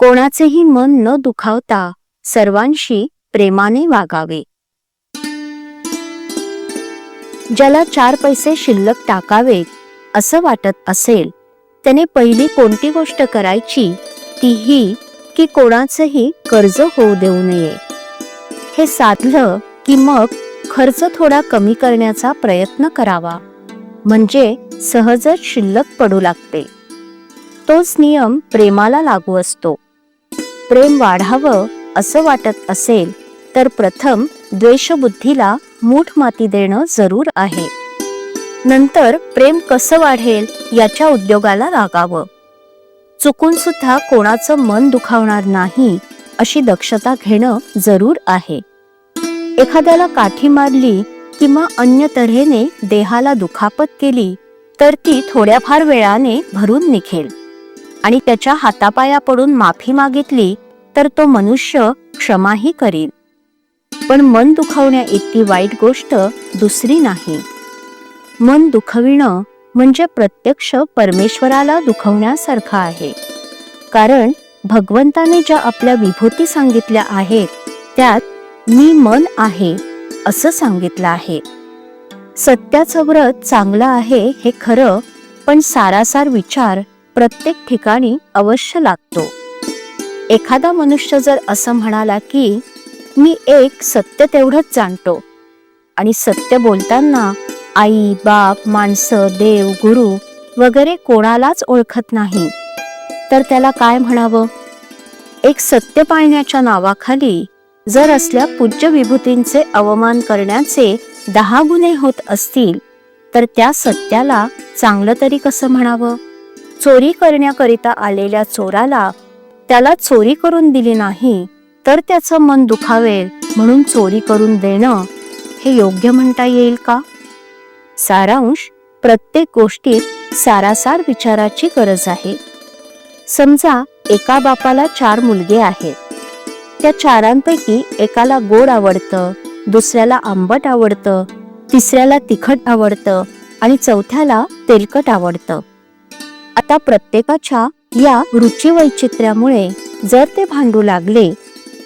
कोणाचेही मन न दुखावता सर्वांशी प्रेमाने वागावे. ज्याला 4 पैसे शिल्लक टाकावेत असं वाटत असेल त्याने पहिली कोणती गोष्ट करायची ती ही की कोणाचंही कर्ज होऊ देऊ नये. हे साधलं की मग खर्च थोडा कमी करण्याचा प्रयत्न करावा, म्हणजे सहजच शिल्लक पडू लागते. तोच नियम प्रेमाला लागू असतो. प्रेम वाढावं असं वाटत असेल तर प्रथम द्वेषबुद्धीला मूठ माती देणं जरूर आहे. नंतर प्रेम कसं वाढेल याच्या उद्योगाला लागावं. चुकून सुद्धा कोणाचं मन दुखावणार नाही अशी दक्षता घेणं जरूर आहे. एखाद्याला काठी मारली किंवा अन्य तऱ्हेने देहाला दुखापत केली तर ती थोड्याफार वेळाने भरून निघेल आणि त्याच्या हातापाया पडून माफी मागितली तर तो मनुष्य क्षमाही करील. पण मन दुखावण्या इतकी वाईट गोष्ट दुसरी नाही. मन दुखविणं म्हणजे प्रत्यक्ष परमेश्वराला दुखवण्यासारखं आहे. कारण भगवंताने ज्या आपल्या विभूती सांगितल्या आहेत त्यात मी मन आहे असं सांगितलं आहे. सत्याचं व्रत चांगलं आहे हे खरं, पण सारासार विचार प्रत्येक ठिकाणी अवश्य लागतो. एखादा मनुष्य जर असं म्हणाला की मी एक सत्य तेवढंच जाणतो आणि सत्य बोलताना आई बाप माणसं देव गुरु वगैरे कोणालाच ओळखत नाही तर त्याला काय म्हणावं. एक सत्य पाळण्याच्या नावाखाली जर असल्या पूज्य विभूतींचे अवमान करण्याचे 10 गुन्हे होत असतील तर त्या सत्याला चांगलं तरी कसं म्हणावं. चोरी करण्याकरिता आलेल्या चोराला त्याला चोरी करून दिली नाही तर त्याचं मन दुखावेल म्हणून चोरी करून देणं हे योग्य म्हणता येईल का. सारांश, प्रत्येक गोष्टीत सारासार विचाराची गरज आहे. समजा एका बापाला 4 मुलगे आहेत. त्या 4 एकाला गोड आवडतं, दुसऱ्याला आंबट आवडतं, तिसऱ्याला तिखट आवडतं आणि चौथ्याला तेलकट आवडतं. आता प्रत्येकाच्या या रुची वैचित्र्यामुळे जर ते भांडू लागले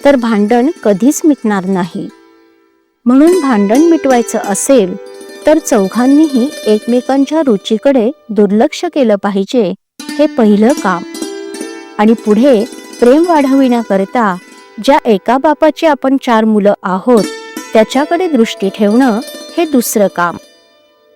तर भांडण कधीच मिटणार नाही. म्हणून भांडण मिटवायचं असेल तर चौघांनीही एकमेकांच्या रुचीकडे दुर्लक्ष केलं पाहिजे, हे पहिलं काम. आणि पुढे प्रेम वाढविण्याकरता ज्या एका बापाची आपण 4 मुलं आहोत त्याच्याकडे दृष्टी ठेवणं हे दुसरं काम.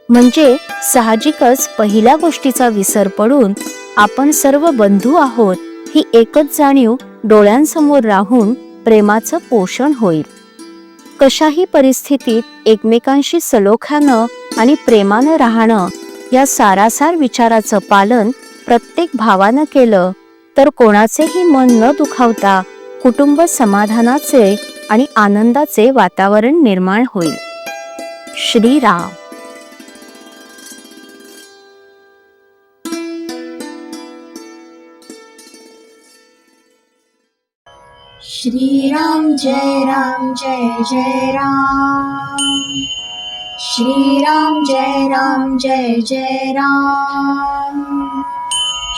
म्हणजे साहजिकच पहिल्या गोष्टीचा विसर पडून आपण सर्व बंधू आहोत ही एकच जाणीव डोळ्यांसमोर राहून प्रेमाचं पोषण होईल. कशाही परिस्थितीत एकमेकांशी सलोख्यानं आणि प्रेमानं राहणं या सारासार विचाराचं पालन प्रत्येक भावानं केलं तर कोणाचेही मन न दुखावता कुटुंब समाधानाचे आणि आनंदाचे वातावरण निर्माण होईल. श्रीराम. श्रीराम जय राम जय जय राम. श्रीराम जय राम जय जय राम.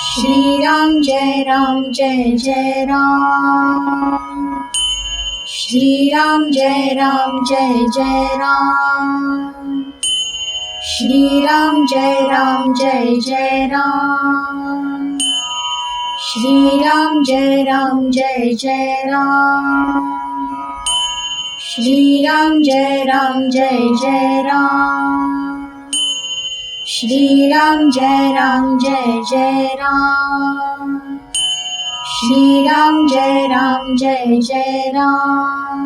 श्रीराम जय राम जय जय राम. श्रीराम जय राम जय जय राम. श्रीराम जय राम जय जय राम. श्रीराम जय राम जय जय राम. श्रीराम जय राम जय जय राम. श्रीराम जय राम जय जय राम. श्रीराम जय राम जय जय राम.